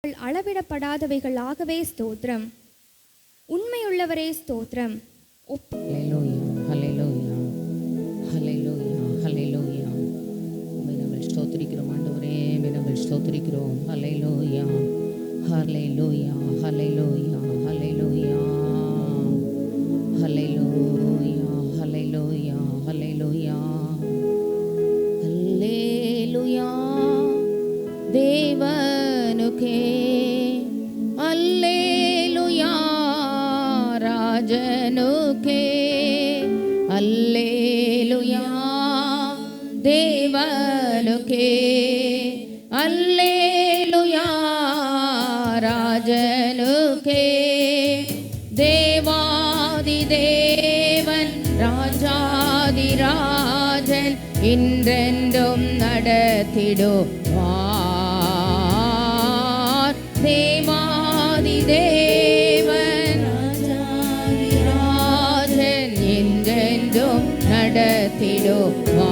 அளவிடப்படாதவைகளாகவே ஸ்தோத்திரம். உண்மையுள்ளவரே ஸ்தோத்திரம். ஸ்தோத்திரிக்கிறோம் ஆண்டவரே, நாங்கள் ஸ்தோத்திரிக்கிறோம். ஹல்லேலூயா, ஹல்லேலூயா, ஹல்லேலூயா, ஹல்லேலூயா, ஹல்லேலூயா, ஹல்லேலூயா, ஹல்லேலூயா, ஹல்லேலூயா. தேவனுக்கே அல்லேலூயா, ராஜனுக்கே அல்லேலூயா, தேவனுக்கே அல்லேலூயா, ராஜனுக்கே. தேவாதி தேவன் ராஜாதி ராஜன் இன்றென்றும் நடத்திடுவார். தேவாதி தேவன் ராஜாதி ராஜன் இன்றென்றும் நடத்திடுவார்.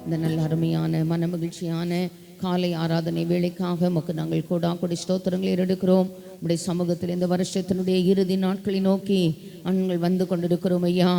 இந்த நல்ல அருமையான மனமகிழ்ச்சியான காலை ஆராதனை வேளைக்காக உமக்கு நாங்கள் கோடாகோடி ஸ்தோத்திரங்களை எடுக்கிறோம். உடைய சமூகத்தில் இந்த வருஷத்தினுடைய இறுதி நாட்களை நோக்கி நாங்கள் வந்து கொண்டிருக்கிறோம் ஐயா.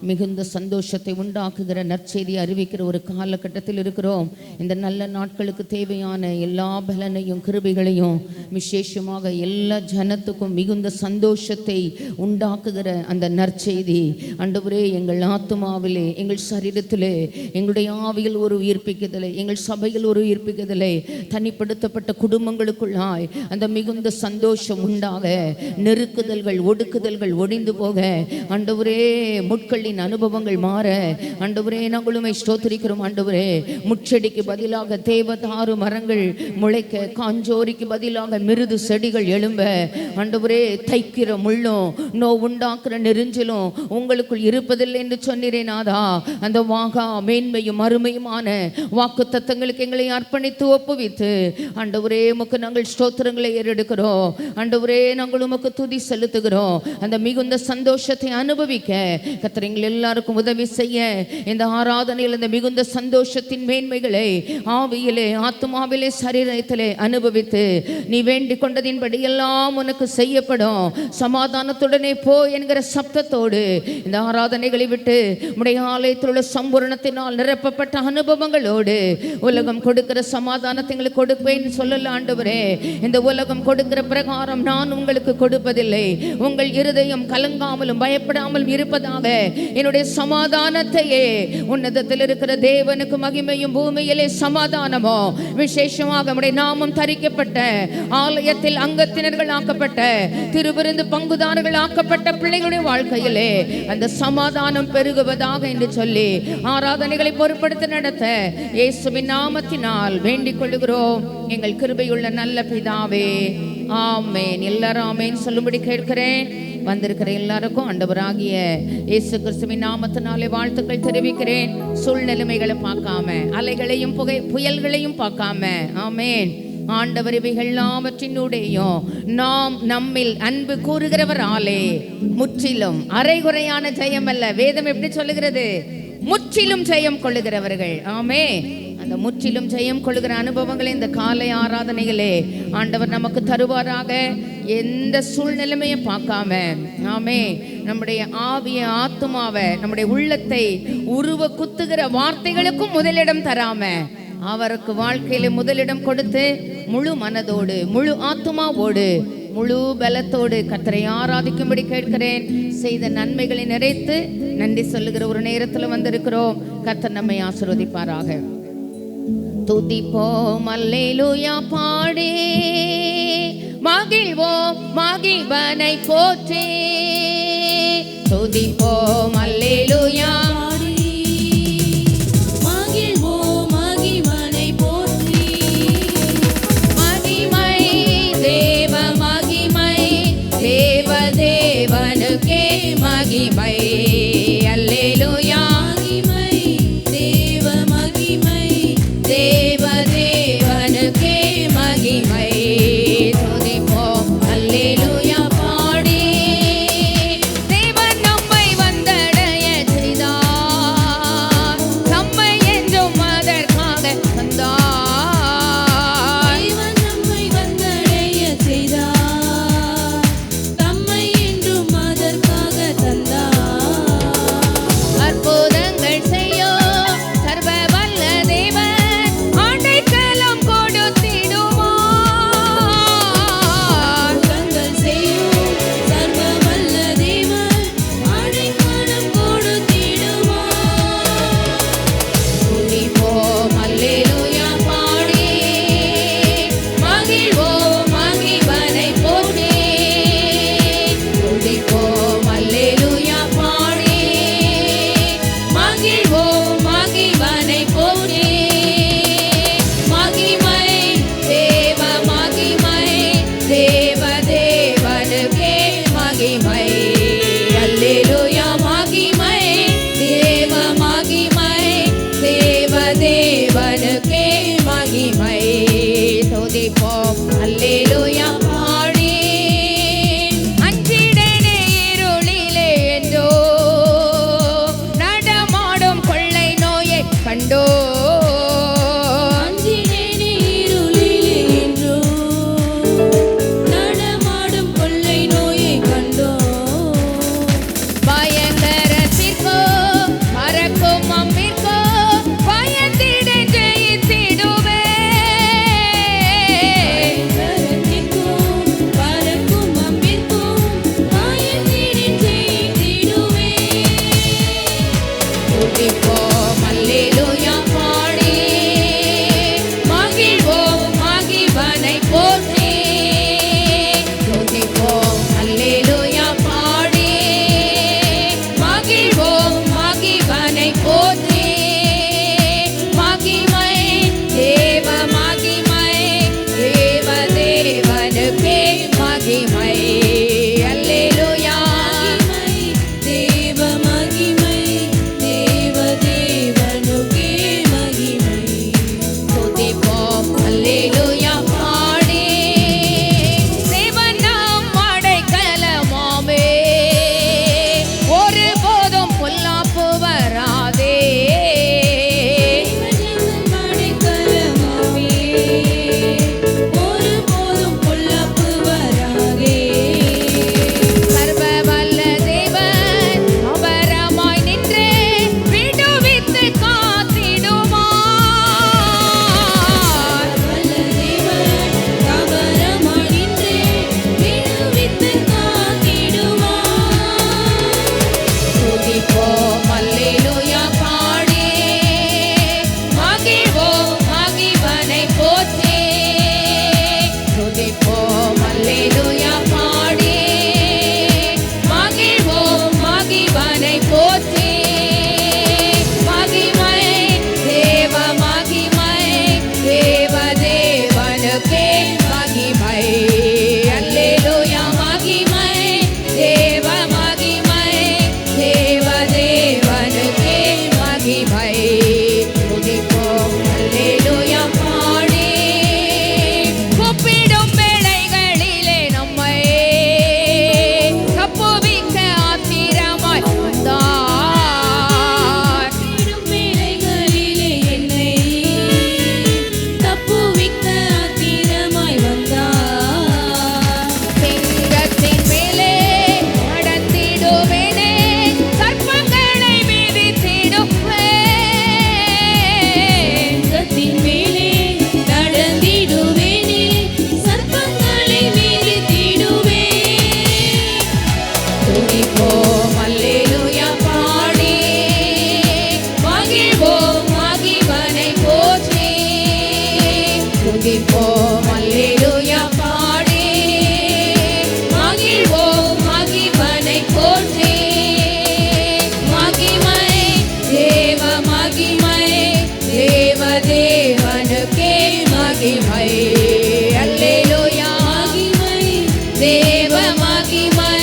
மிகுந்த சந்தோஷத்தை உண்டாக்குகிற நற்செய்தி அறிவிக்கிற ஒரு காலகட்டத்தில் இருக்கிறோம். இந்த நல்ல நாட்களுக்கு தேவையான எல்லா பலனையும் கிருபைகளையும் விசேஷமாக எல்லா ஜனத்துக்கும் மிகுந்த சந்தோஷத்தை உண்டாக்குகிற அந்த நற்செய்தி ஆண்டவரே எங்கள் ஆத்துமாவிலே, எங்கள் சரீரத்திலே, எங்களுடைய ஆவியில் ஒரு உயிர்ப்பிக்குதலை, எங்கள் சபையில் ஒரு உயிர்ப்பிக்குதலை, தனிப்படுத்தப்பட்ட குடும்பங்களுக்குள்ளாய் அந்த மிகுந்த சந்தோஷம் உண்டாக, நெருக்குதல்கள் ஒடுக்குதல்கள் ஒழிந்து போக, ஆண்டவரே முட்களின் அனுபவங்கள் மாற ஆண்டவரே நாங்களுமே ஸ்தோத்திரிக்கிறோம். ஆண்டவரே முச்செடிக்கு பதிலாக தேவதாரு மரங்கள் முளைக்க, காஞ்சோரிக்கு பதிலாக மிருது செடிகள் எழும்ப, ஆண்டவரே தைக்கிற முள்ளும் நோ உண்டாக்குற நெருஞ்சிலும் உங்களுக்குள் இருப்பதில்லை என்று சொன்னீரேனாதா. அந்த வாகா மேன்மையும் அருமையுமான வாக்கு தத்தங்களுக்கு எங்களை அர்ப்பணித்து ஒப்புவித்து ஆண்டவரே உமக்கு நாங்கள் ஸ்தோத்திரங்களை ஏறெடுக்கிறோம். ஆண்டவரே நாங்கள் உமக்கு துதி செலுத்துகிறோம். அந்த மிகுந்த சந்தோஷத்தை அனுபவிக்க கர்த்தர் எங்கள் எல்லாருக்கும் உதவி செய்ய இந்த ஆராதனையில் இந்த மிகுந்த சந்தோஷத்தின் மேன்மைகளை ஆவியிலே, ஆத்துமாவிலே, சரீரத்திலே அனுபவித்து நீ வேண்டிக் கொண்டதின்படி எல்லாம் உனக்கு செய்யப்படும், சமாதானத்துடனே போ என்கிற சப்தத்தோடு இந்த ஆராதனைகளை விட்டு உடைய ஆலயத்தில் உள்ள சம்பூரணத்தினால் நிரப்பப்பட்ட அனுபவங்களோடு உலகம் கொடுக்கிற சமாதானத்தை எங்களுக்கு கொடுப்பேன் சொல்லல. ஆண்டவரே, இந்த உலகம் கொடுக்கிற பிரகாரம் நான் உங்களுக்கு கொடுப்பதில்லை. உங்கள் இருதயம் கலங்காமலும் பயப்படாமலும் இருப்பதாக என்னுடைய சமாதானத்தையே, உன்னதத்தில் இருக்கிற தேவனுக்கு மகிமையும் பூமியிலே சமாதானமோ, விசேஷமாக நம்முடைய நாமம் தரிக்கப்பட்ட ஆலயத்தில் அங்கத்தினர்கள் ஆக்கப்பட்ட திருவிருந்து பங்குதாரர்கள் ஆக்கப்பட்ட பிள்ளைகளுடைய வாழ்க்கையிலே அந்த சமாதானம் பெருகுவதாக என்று சொல்லி ஆராதனைகளை பொறுப்படுத்தி நடத்த இயேசுவின் நாமத்தினால் வேண்டிக் கொள்கிறோம் எங்கள் கிருபையுள்ள நல்ல பிதாவே, ஆமேன். எல்லாரும் ஆமேன் சொல்லும்படி கேட்கிறேன். வந்திருக்கிற எல்லாருக்கும் ஆண்டவராகிய இயேசு கிறிஸ்துவின் நாமத்தினாலே வாழ்த்துக்கள் தெரிவிக்கிறேன். சூழ்நிலைமைகளை பார்க்காம, அலைகளையும் புயல்களையும் பார்க்காம, ஆமேன், ஆண்டவர் இவைகள் எல்லாவற்றினுடையும் நாம் நம்மில் அன்பு கூறுகிறவராலே முற்றிலும் அரைகுறையான ஜெயம் அல்ல, வேதம் எப்படி சொல்லுகிறது? முற்றிலும் ஜெயம் கொள்ளுகிறவர்கள். ஆமே, அந்த முற்றிலும் ஜெயம் கொள்ளுகிற அனுபவங்களை இந்த காலை ஆராதனைகளே ஆண்டவர் நமக்கு தருவாராக. எந்த சூழ்நிலைமையும் பார்க்காம, ஆமே, நம்முடைய ஆவிய ஆத்துமாவை, நம்முடைய உள்ளத்தை உருவ குத்துகிற வார்த்தைகளுக்கும் முதலிடம் தராம அவருக்கு வாழ்க்கையில முதலிடம் கொடுத்து முழு மனதோடு, முழு ஆத்துமாவோடு, முழு பலத்தோடு கர்த்தரை ஆராதிக்கும்படி கேட்கிறேன். செய்த நன்மைகளை நிறைத்து நன்றி சொல்லுகிற ஒரு நேரத்தில் வந்திருக்கிறோம். கர்த்தர் நம்மை ஆசீர்வதிப்பாராக. துதிப்போம் அல்லேலூயா பாடி மகிழ்வோம் மகிழ்வனை போற்றி. துதிப்போம் அல்லேலூயா மகிமை, அல்லேலூயா மகிமை, தேவ மகிமை, தேவ தேவனுக்கே மகிமை. துதிப்போம் அல்லேலூயா பாடி தேவன் நம்மை வந்தடைய செய்தார், நம்மை என்றும் அதற்காக தந்தார். தேவன் நம்மை வந்தடைய செய்தார், தம்மை என்றும் அதற்காக தந்தார். போற்றி. மகிமை தேவ மகிமை தேவ தேவனுக்கே மகிமை. அல்லேலூயா. மகிமை தேவ மகிமை தேவ தேவனுக்கே மகிமை. துதிப்போம் அல்லேலூயா பாடி. கூப்பிடும் வேளைகளிலே நம்மை தப்புவிக்க ஆத்திரமாய் வந்தார். கூப்பிடும் வேளைகளிலே என்னை தப்புவிக்க ஆத்திரமாய் வந்தார். சிங்கத்தின் மேலே நடந்திடுவேனே, சர்ப்பங்களை மிதித்திடுவேன். சிங்கத்தின் மேலே நடந்திடுவேனே, சர்ப்பங்களை மிதித்திடுவேன். துதிப்போம் அல்லேலூயா பாடி. மகிழ்வோம் மகிவனை போற்றி. துதிப்போம் அல்லேலூயா பாடி. மகிழ்வோம் மகிவனை போற்றி. மகிமை தேவ மகிமை தேவ தேவனுக்கே மகிமை. அல்லேலூயா. மகிமை தேவ மகிமை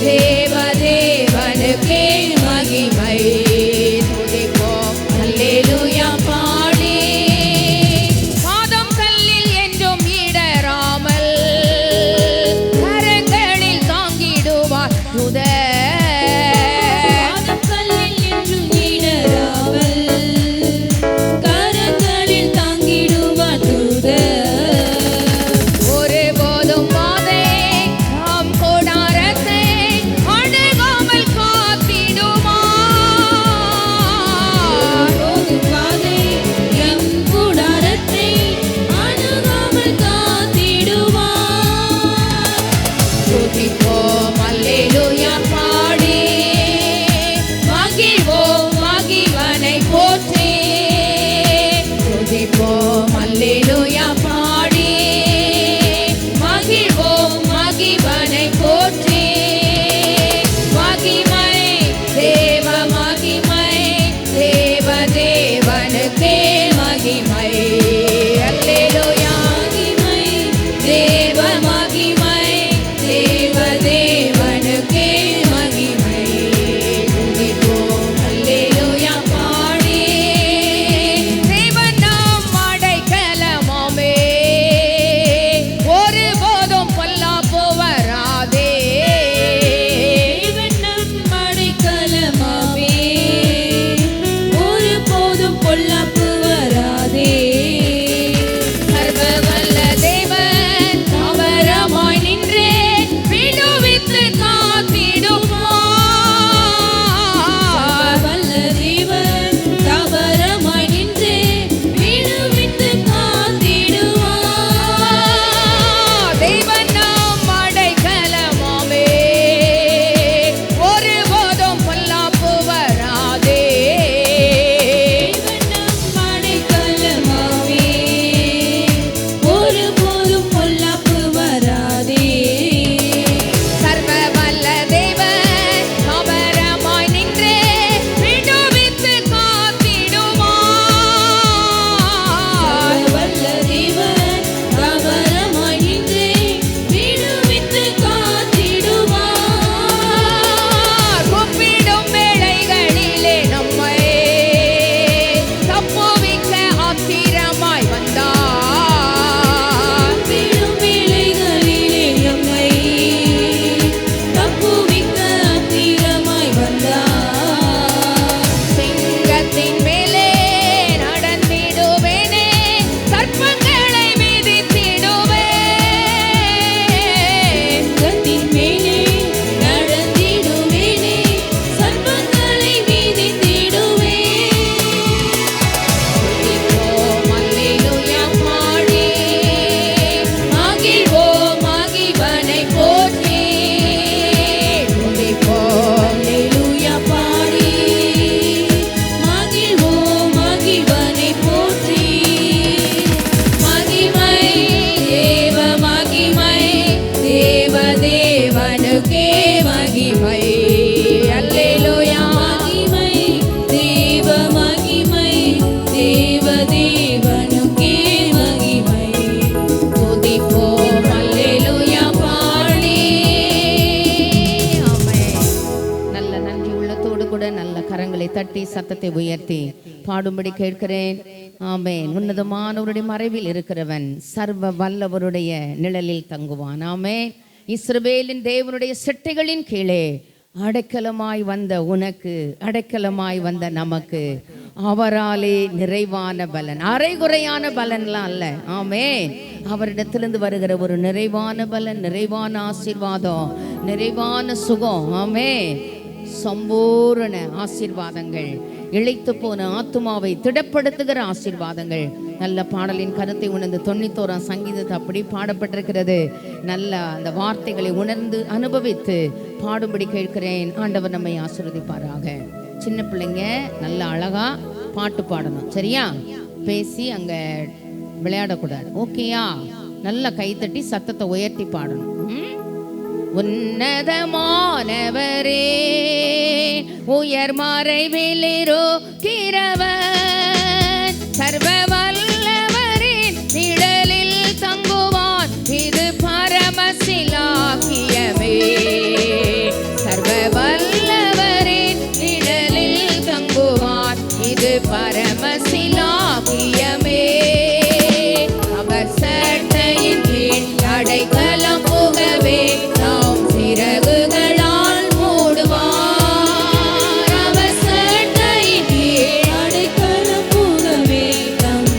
தேவ தேவனுக்கே தட்டி சத்தத்தை உயர்த்தி பாடும்படி கேட்கிறேன். ஆமென். உன்னதமானவருடைய மறைவில் இருக்கிறவன் சர்வ வல்லவருடைய நிழலில் தங்குவான். ஆமென். இஸ்ரவேலின் தேவனுடைய செட்டைகளின் கீழே அடைக்கலமாய் வந்த உனக்கு, அடைக்கலமாய் வந்த நமக்கு அவராலே நிறைவான பலன், அரைகுறையான பலன்லாம் அல்ல. ஆமென். அவரிடத்திலிருந்து வருகிற ஒரு நிறைவான பலன், நிறைவான ஆசீர்வாதம், நிறைவான சுகம். ஆமென். சம்பூரண ஆசீர்வாதங்கள், இளைத்து போன ஆத்துமாவை திடப்படுத்துகிற ஆசீர்வாதங்கள். நல்ல பாடலின் கருத்தை உணர்ந்து 91ஆம் சங்கீதத்தை அப்படி பாடப்பட்டிருக்கிறது. நல்ல அந்த வார்த்தைகளை உணர்ந்து அனுபவித்து பாடும்படி கேட்கிறேன். ஆண்டவர் நம்மை ஆசீர்வதிப்பாராக. சின்ன பிள்ளைங்க நல்ல அழகா பாட்டு பாடணும், சரியா? பேசி அங்க விளையாடக்கூடாது, ஓகேயா? நல்ல கைத்தட்டி சத்தத்தை உயர்த்தி பாடணும். உன்னதமானவரே, உயர் மறைவிலிரோ கிரவன், சர்வ வல்லவரின் நிழலில் தங்குவான், இது பரமசிலாக்கியமே. சர்வ வல்லவரின் நிழலில் தங்குவான், இது பரமசிலாக்கியமே. அவர் சட்டையின் கீழ் அடைக்கலம் புகவே நாம் சிறகுகளால் மூடுவார். அவர் சட்டையின் கீழ் அடைக்கலம் புகவே நம்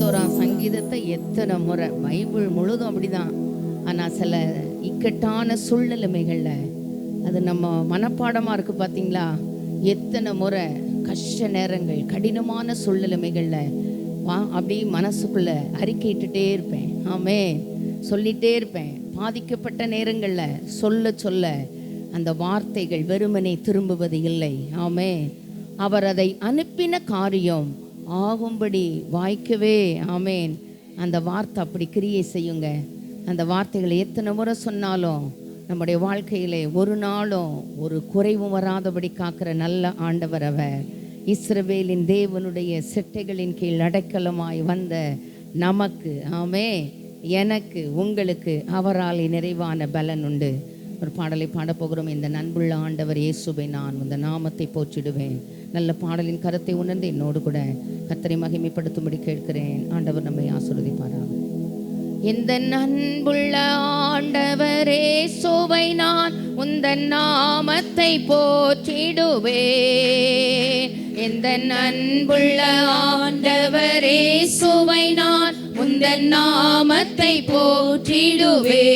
51 சங்கீதத்தை எத்தனை முறை, பைபிள் முழுதும் அப்படிதான். ஆனால் சில இக்கட்டான சூழ்நிலைமைகளில் அது நம்ம மனப்பாடமாக இருக்குது பார்த்தீங்களா? எத்தனை முறை கஷ்ட நேரங்கள், கடினமான சூழ்நிலைமைகளில் அப்படி மனசுக்குள்ளே அறிக்கையிட்டுட்டே இருப்பேன். ஆமே, சொல்லிகிட்டே இருப்பேன். பாதிக்கப்பட்ட நேரங்களில் சொல்ல சொல்ல அந்த வார்த்தைகள் வெறுமனே திரும்புவது இல்லை. ஆமே, அவர் அதை அனுப்பின காரியம் ஆகும்படி வாய்க்கவே. ஆமேன். அந்த வார்த்தை அப்படி கிரியை செய்யுங்க. அந்த வார்த்தைகளை எத்தனை முறை சொன்னாலும் நம்முடைய வாழ்க்கையிலே ஒரு நாளும் ஒரு குறைவும் வராதபடி காக்கிற நல்ல ஆண்டவர் அவர். இஸ்ரவேலின் தேவனுடைய செட்டைகளின் கீழ் அடைக்கலமாய் வந்த நமக்கு, ஆமே, எனக்கு, உங்களுக்கு அவரால் நிறைவான பலன் உண்டு. ஒரு பாடலை பாடப்போகிறோம். இந்த நண்புள்ள ஆண்டவர் இயேசுவை நான் இந்த நாமத்தை போற்றிடுவேன். நல்ல பாடலின் கருத்தை உணர்ந்து என்னோடு கூட கர்த்தரை மகிமைப்படுத்தும்படி கேட்கிறேன். ஆண்டவர் நம்மை ஆசீர்வதிப்பாராக. இந்த அன்புள்ள ஆண்டவரே இயேசுவை நான் உந்தன் நாமத்தை போற்றிடுவேன். இந்த அன்புள்ள ஆண்டவரே இயேசுவை நான் உந்தன் நாமத்தை போற்றிடுவேன்.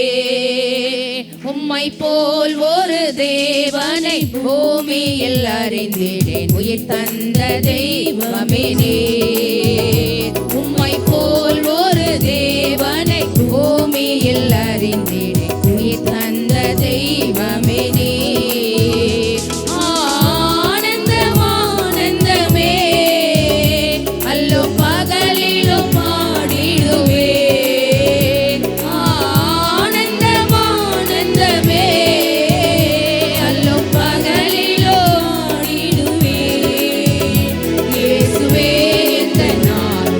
உம்மை போல் ஒரு தேவனை பூமியில் அறிந்திடேன். உயிர் தந்த தெய்வமே நீர். உம்மை போல் ஒரு தேவனை பூமியில் அறிந்திடேன். உயிர் தந்த தெய்வமே நீர். ஆனந்தம் ஆனந்தமே, அல்லோ பகலிலும் பாடிடுவேன். ஆனந்தம் ஆனந்தமே, அல்லோ பகலிலும் பாடிடுவேன். இயேசுவே எந்த நாள்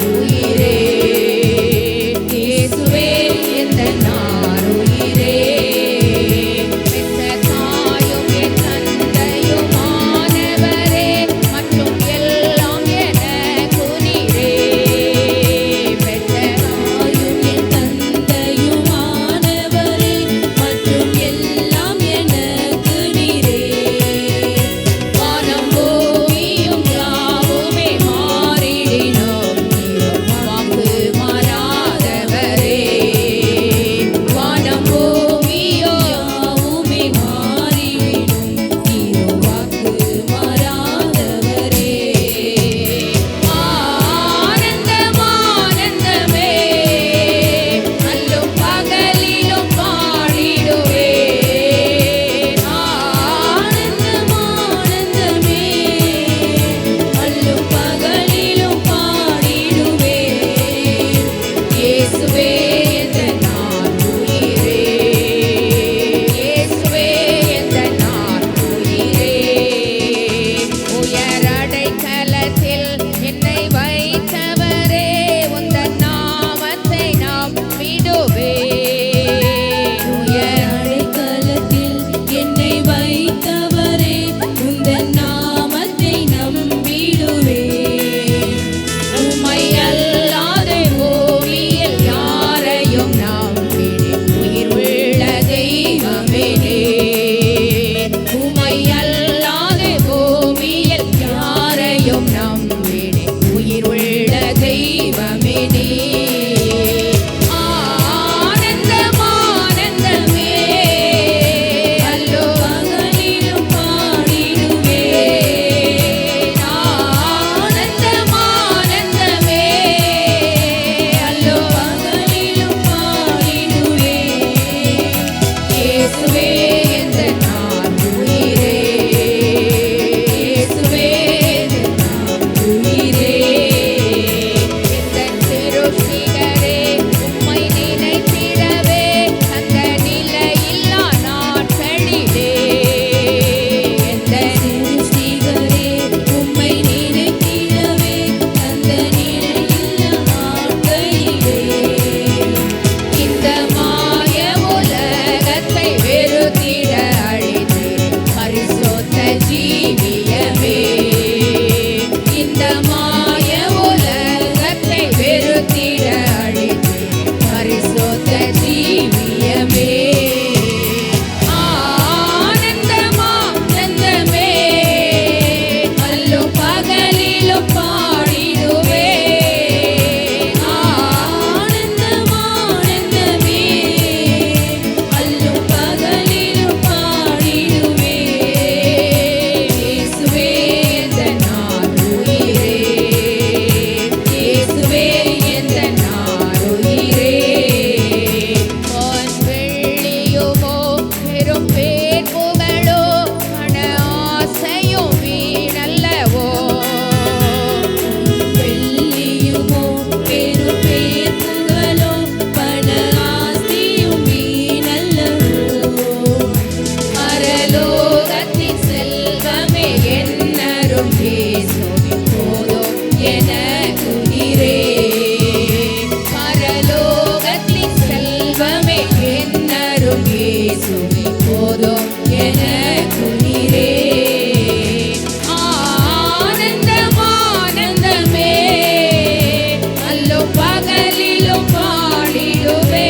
அல்லும் பகலிலும் பாடிடுவே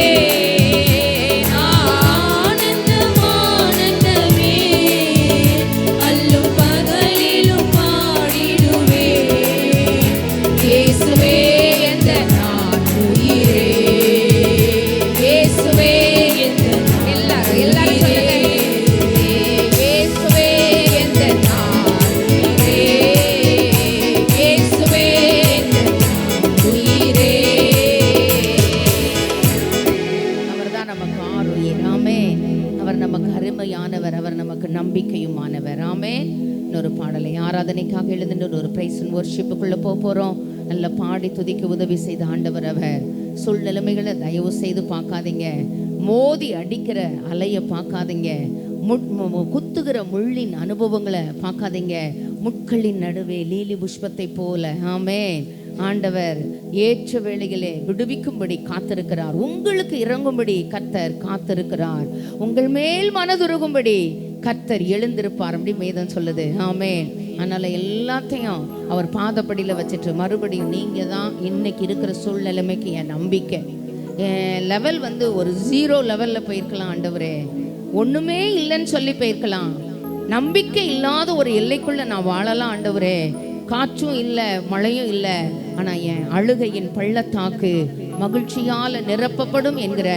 ஆனந்தம் ஆனந்தமே அல்லும் பகலிலும் பாடிடுவே இயேசுவே எந்த உயிரே இயேசுவே எந்த எல்லாரும் சொல்லுங்க இயேசுவே எந்த உயிரே இயேசுவே எந்த உயிரே அவர்தான் நமக்கு ஆரோக்கியம். ஆமென். அவர் நமக்கு அருமையானவர், அவர் நமக்கு நம்பிக்கையுமானவர். ஆமென். இன்னொரு பாடலை ஆராதனைக்காக எழுதுன்ற ஒரு பிரைஸ் அண்ட் வொர்ஷிப்புக்குள்ள போறோம். நல்ல பாடி துதிக்க உதவி செய்த ஆண்டவர் அவர். சூழ்நிலைமைகளை தயவு செய்து பார்க்காதீங்க. மோதி அடிக்கிற அலையை பார்க்காதீங்க. குத்துகிற முள்ளின் அனுபவங்களை பார்க்காதீங்க. முட்களின் நடுவே லீலி புஷ்பத்தை போல ஆமென் ஆண்டவர் ஏற்ற வேளையிலே விடுவிக்கும்படி காத்திருக்கிறார். உங்களுக்கு இறங்கும்படி கர்த்தர் காத்திருக்கிறார். உங்கள் மேல் மனதுருகும்படி கர்த்தர் எழுந்திருப்பார் அப்படி வேதம் சொல்லுது. ஆமென். அதனால எல்லாத்தையும் அவர் பாதப்படியில் வச்சுட்டு மறுபடியும் நீங்க தான் இன்னைக்கு இருக்கிற சூழ்நிலைமைக்கு என் நம்பிக்கை. என் லெவல் ஒரு 0 லெவலில் போயிருக்கலாம் ஆண்டவரே, ஒண்ணுமே இல்லைன்னு சொல்லி போயிருக்கலாம். நம்பிக்கை இல்லாத ஒரு எல்லைக்குள்ள நான் வாழலாம் ஆண்டவரே. காற்றும் இல்லை, மழையும் இல்லை, ஆனா என் அழுகையின் பள்ளத்தாக்கு மகிழ்ச்சியால நிரப்பப்படும் என்கிற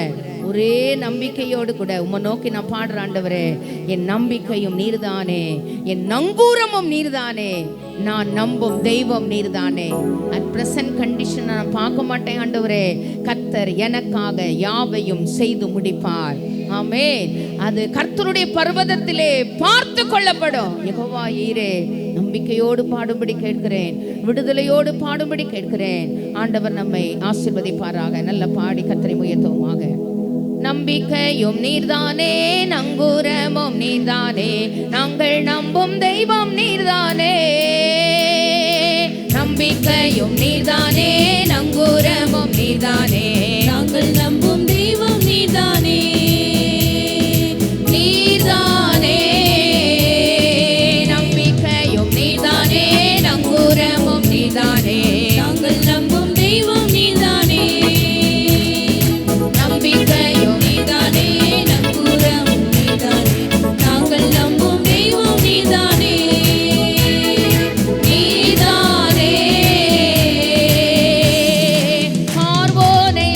ஒரே நம்பிக்கையோடு கூட உம்மை நோக்கி நான் பாடுற ஆண்டவரே, என் நம்பிக்கையும் நீர்தானே, என் நங்கூரமும் நீர்தானே, நான் நம்பும் தெய்வம் நீர்தானே. அட் பிரசன்ட் கண்டிஷன் நான் பார்க்க மாட்டேன் ஆண்டவரே. கர்த்தர் எனக்காக யாவையும் செய்து முடிப்பார். ஆமென். அது கர்த்தருடைய பர்வதத்திலே பார்த்து கொள்ளப்படும். யெகோவா ஈரே, நம்பிக்கையோடு பாடும்படி கேட்கிறேன், விடுதலையோடு பாடும்படி கேட்கிறேன். ஆண்டவர் நம்மை ஆசீர்வதிப்பாராக. நல்ல பாடி கர்த்தரை உயர்த்துவோமாக. நம்பிக்கையும் நீர்தானே, நங்கூரமும் நீர்தானே, நாங்கள் நம்பும் தெய்வம் நீர்தானே. நம்பிக்கையும் நீர்தானே, நங்கூரமும் நீர்தானே, நாங்கள் நம்பும் தெய்வம் நீதானே நீர்தானே. நம்பிக்கையும் நீர்தானே, நங்கூரமும் நீர்தானே, நாங்கள் நம்பும் தெய்வம் நீதானே நம்பிக்கையும் நீதானே நங்கூரமும் நீதானே, நாங்கள் நம்பும் தெய்வம் நீதானே நீதானே. பார்வோனை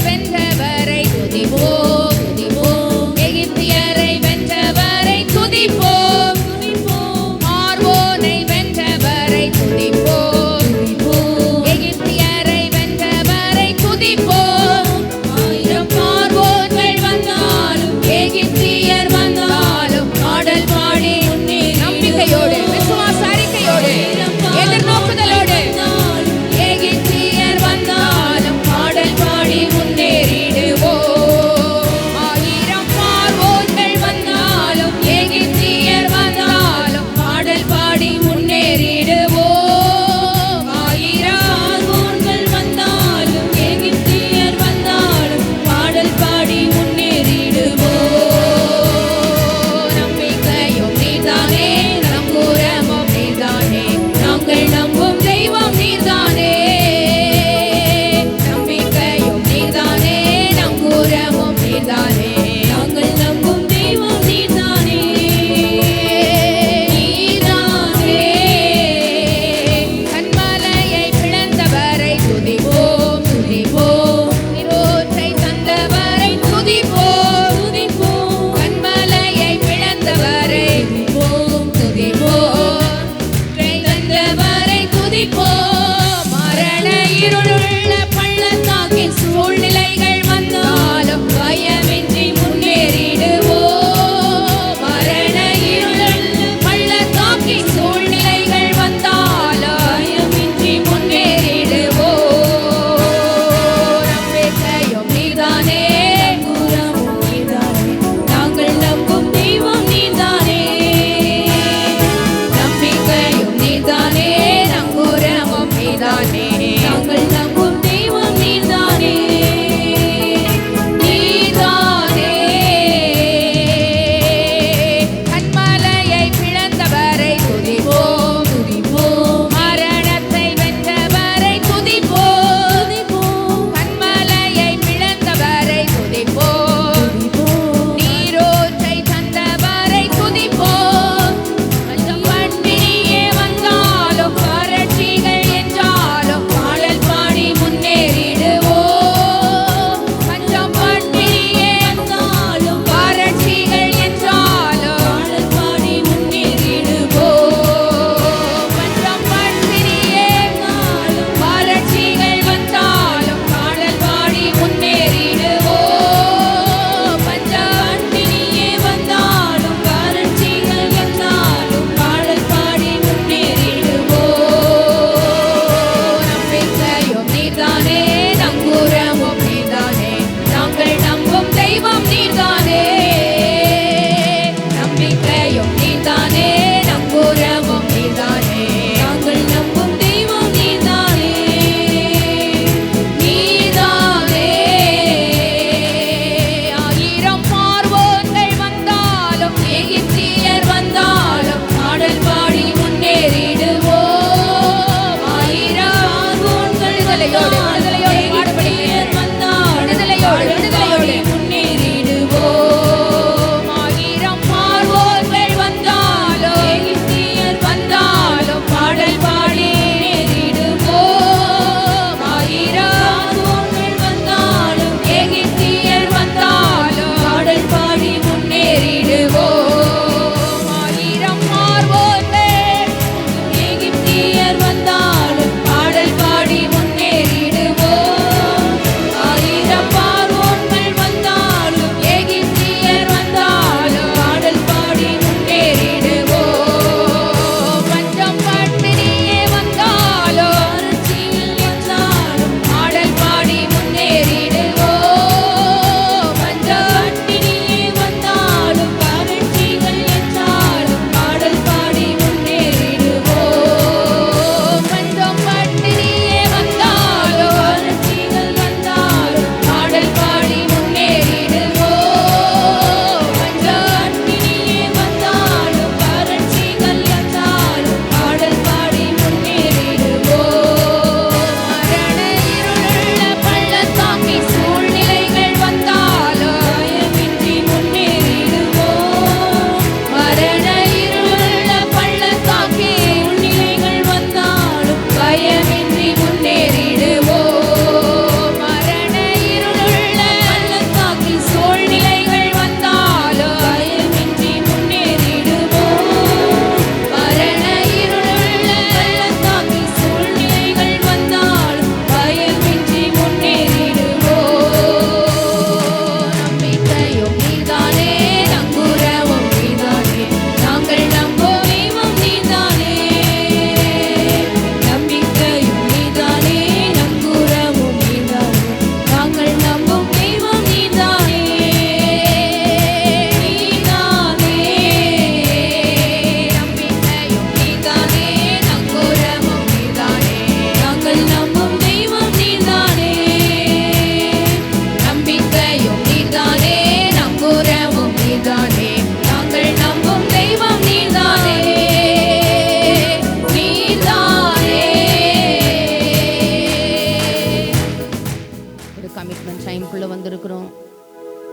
கமிட்மெண்ட் டைம்குள்ளே வந்திருக்கிறோம்.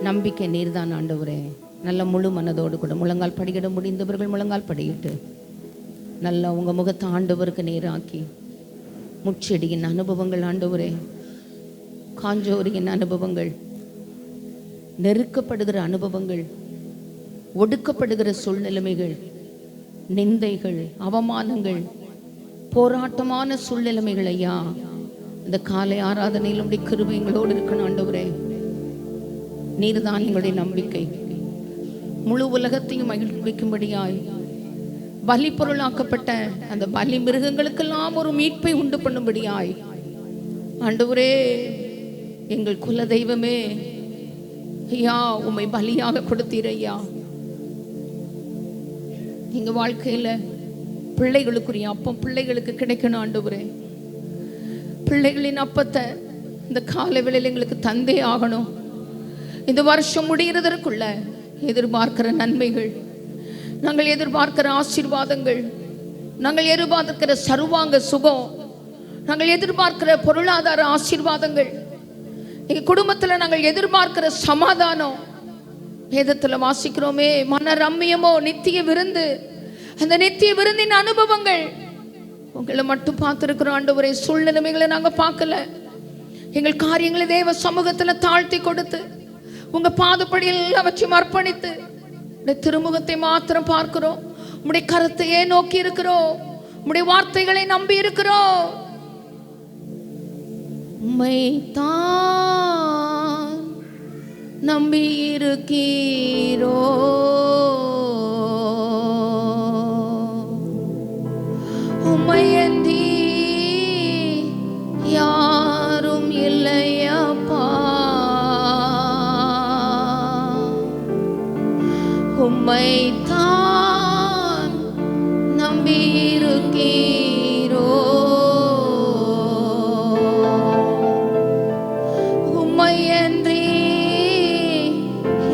நம்பிக்கை நீர்தான் ஆண்டவரே. நல்ல முழு மனதோடு கூட முழங்கால் படியிட முடிந்தவர்கள் முழங்கால் படியிட்டு நல்லா உங்கள் முகத்தை ஆண்டவருக்கு நேராக்கி முச்செடியின் அனுபவங்கள் ஆண்டவரே, காஞ்சோரியின் அனுபவங்கள், நெருக்கப்படுகிற அனுபவங்கள், ஒடுக்கப்படுகிற சூழ்நிலைமைகள், நிந்தைகள், அவமானங்கள், போராட்டமான சூழ்நிலைமைகள் ஐயா இந்த காலை ஆராதனையில் உடைய கிருபை எங்களோடு இருக்கணும் ஆண்டவரே. நீர்தான் எங்களுடைய நம்பிக்கை. முழு உலகத்தையும் மகிழ்விக்கும்படியாய் பலி பொருளாக்கப்பட்ட அந்த பலி மிருகங்களுக்கெல்லாம் ஒரு மீட்பை உண்டு பண்ணும்படியாய் ஆண்டவரே, எங்கள் குல தெய்வமே ஐயா, உம்மை பலியாக கொடுத்தீர் ஐயா. எங்க வாழ்க்கையில பிள்ளைகளுக்குரிய அப்பம் பிள்ளைகளுக்கு கிடைக்கணும் ஆண்டவரே. பிள்ளைகளின் அப்பத்தை இந்த காலை வேளையில் எங்களுக்கு தந்தே ஆகணும். இந்த வருஷம் முடிகிறதற்குள்ள எதிர்பார்க்கிற நன்மைகள், நாங்கள் எதிர்பார்க்கிற ஆசீர்வாதங்கள், நாங்கள் எதிர்பார்க்கிற சர்வாங்க சுகம், நாங்கள் எதிர்பார்க்கிற பொருளாதார ஆசீர்வாதங்கள், எங்க குடும்பத்தில் நாங்கள் எதிர்பார்க்கிற சமாதானம், வேதத்தில் வாசிக்கிறோமே மன ரம்மியமோ நித்திய விருந்து, அந்த நித்திய விருந்தின் அனுபவங்கள் உங்களை மட்டும் பார்த்துருக்கிறோம் ஆண்டவரே. சூழ்நிலைமைகளை நாங்கள் பார்க்கல. எங்கள் காரியங்களை தேவ சமூகத்தில் தாழ்த்தி கொடுத்து உங்க பாதப்படி எல்லாவற்றையும் அர்ப்பணித்து உடைய திருமுகத்தை மாத்திரம் பார்க்கிறோம். உடைய கருத்தையே நோக்கி இருக்கிறோம். உடைய வார்த்தைகளை நம்பி இருக்கிறோம். உம்மைத்தான் நம்பி இருக்கீரோ, உம்மையன்றி யாரும் இல்லையப்பா, உம்மைத்தான் நம்பி இருக்கீரோ, உம்மையன்றி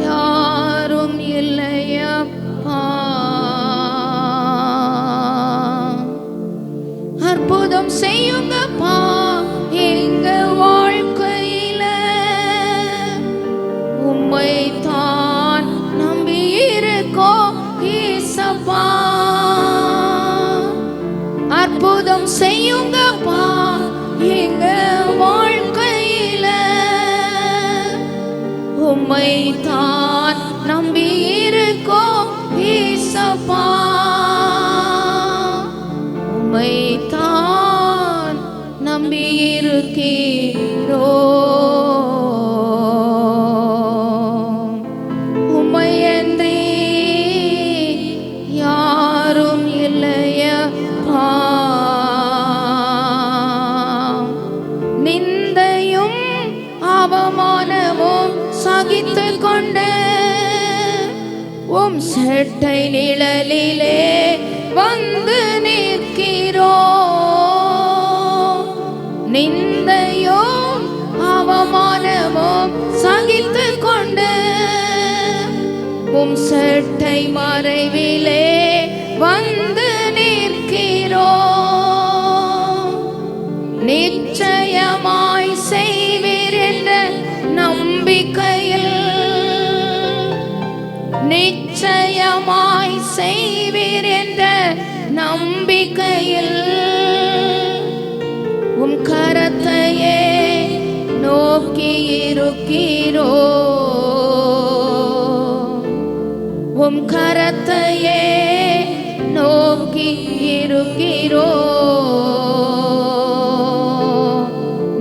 யாரும் இல்லையப்பா. அற்புதம் செய்யுங்கப்பா எங்க வாழ்க்கையில, உம்மைத்தான் நம்பி இருக்கோ ஈசப்பா. அற்புதம் செய்யுங்கப்பா எங்க வாழ்க்கையில, உம்மைத்தான் நம்பி இருக்கோ ஈசப்பா. உம்மைத்தான் நம்பி இருக்கீரோ, உம்மையன்றி யாரும் இல்லையப்பா. நிந்தையும் அவமானமும் சகித்து கொண்டு உம் செட்டை நிழலிலே வந்து நிற்கிறோ. நிந்தையும் அவமானமும் சகித்து கொண்டு உம் செட்டை மறைவிலே வந்து நிற்கிறோ. நிச்சயமாய் செய்வீர் என்ற நம்பிக்கையில், நிச்சயமாய் செய்வீர் என்ற நம்பிக்கையில் உம் கரத்தையே நோக்கி இருக்கிறோ, உம் கரத்தையே நோக்கி இருக்கிறோ.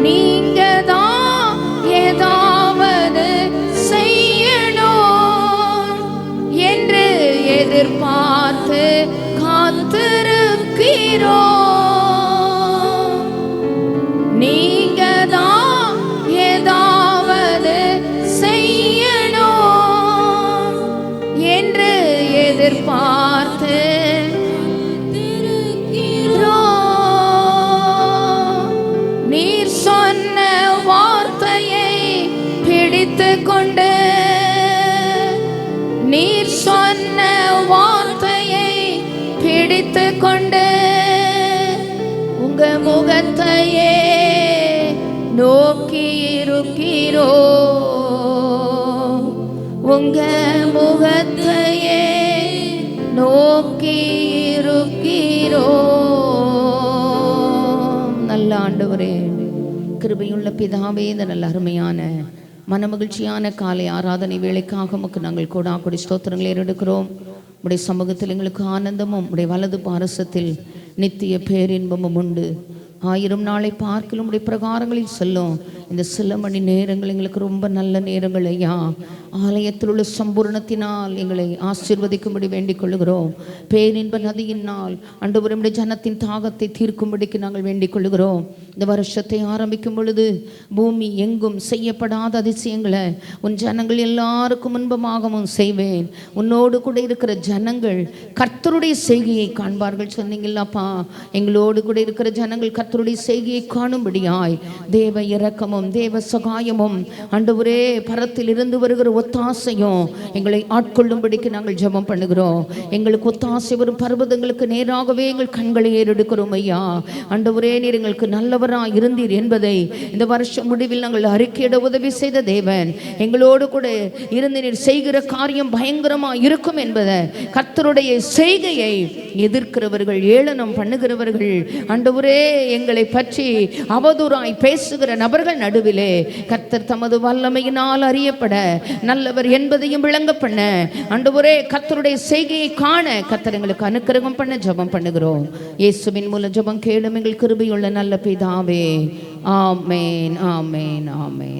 நீங்க தான் ஏதாவது செய்யணும் என்று எதிர்பார்த்து காத்திருக்கிறோ. நீங்க தான் ஏதாவது செய்யணும் என்று எதிர்பார்த்து நீர் சொன்ன வார்த்தையை பிடித்து கொண்டு, நீர் சொன்ன வார்த்தையை பிடித்து கொண்டு உங்க முகத்தையே நோக்கி இருக்கிறோ, உங்க முகத்தையே நோக்கி இருக்கிறோ. நல்ல ஆண்டவரே, கிருபையுள்ள பிதாவே, இந்த நல்ல அருமையான மனமகிழ்ச்சியான காலை ஆராதனை வேளைக்காக உமக்கு நாங்கள் கொடி ஸ்தோத்திரங்களை எடுக்கிறோம். உடைய சமூகத்தில் எங்களுக்கு ஆனந்தமும் உடைய வலது பாரசத்தில் நித்திய பேரின்பமும் உண்டு. 1000 நாளை பார்க்கலும் உடைய பிரகாரங்களில் செல்லும் இந்த சில மணி நேரங்கள் எங்களுக்கு ரொம்ப நல்ல நேரங்கள் ஐயா. ஆலயத்தில் உள்ள சம்பூர்ணத்தினால் எங்களை ஆசீர்வதிக்கும்படி வேண்டிக் கொள்ளுகிறோம். பேரின்ப நதியினால் ஆண்டவரே ஜனத்தின் தாகத்தை தீர்க்கும்படிக்கு நாங்கள் வேண்டிக் கொள்ளுகிறோம். இந்த வருஷத்தை ஆரம்பிக்கும் பொழுது பூமி எங்கும் செய்யப்படாத அதிசயங்களை உன் ஜனங்கள் எல்லாருக்கும் முன்பமாகவும் செய்வேன். உன்னோடு கூட இருக்கிற ஜனங்கள் கர்த்தருடைய செய்கையை காண்பார்கள் சொன்னீங்களாப்பா. எங்களோடு கூட இருக்கிற ஜனங்கள் கர்த்தருடைய செய்கையை காணும்படியாய் தேவ இரக்கமும் தேவ சகாயமும் ஆண்டவரே பரத்தில் இருந்து வருகிற ஒத்தாசையும் எங்களை ஆட்கொள்ளும்படிக்கு நாங்கள் ஜெபம் பண்ணுகிறோம். எங்களுக்கு ஒத்தாசை வரும் பர்வதங்களுக்கு நேராகவே எங்கள் கண்களை ஏறெடுக்கிறோம் ஐயா. ஆண்டவரே, நீர் எங்களுக்கு நல்லவராய் இருந்தீர் என்பதை இந்த வருஷம் முடிவில் நாங்கள் அறிக்கையிட உதவி செய்த தேவன். எங்களோடு கூட இருந்து நீர் செய்கிற காரியம் பயங்கரமாக இருக்கும் என்பதை, கர்த்தருடைய செய்கையை எதிர்க்கிறவர்கள், ஏளனம் பண்ணுகிறவர்கள், ஆண்டவரே எங்களை பற்றி அவதூறாய் பேசுகிற நபர்கள் நடுவிலே கர்த்தர் தமது வல்லமையினால் அறியப்பட நல்லவர் என்பதையும் விளங்க பண்ண ஆண்டவரே கர்த்தருடைய செய்கையை காண கர்த்தர் எங்களுக்கு அனுக்கிரகம் பண்ண ஜெபம் பண்ணுகிறோம். இயேசுவின் மூலம் ஜெபம் கேளும் எங்கள் கிருபையுள்ள நல்ல பிதாவே. ஆமென், ஆமென், ஆமென்.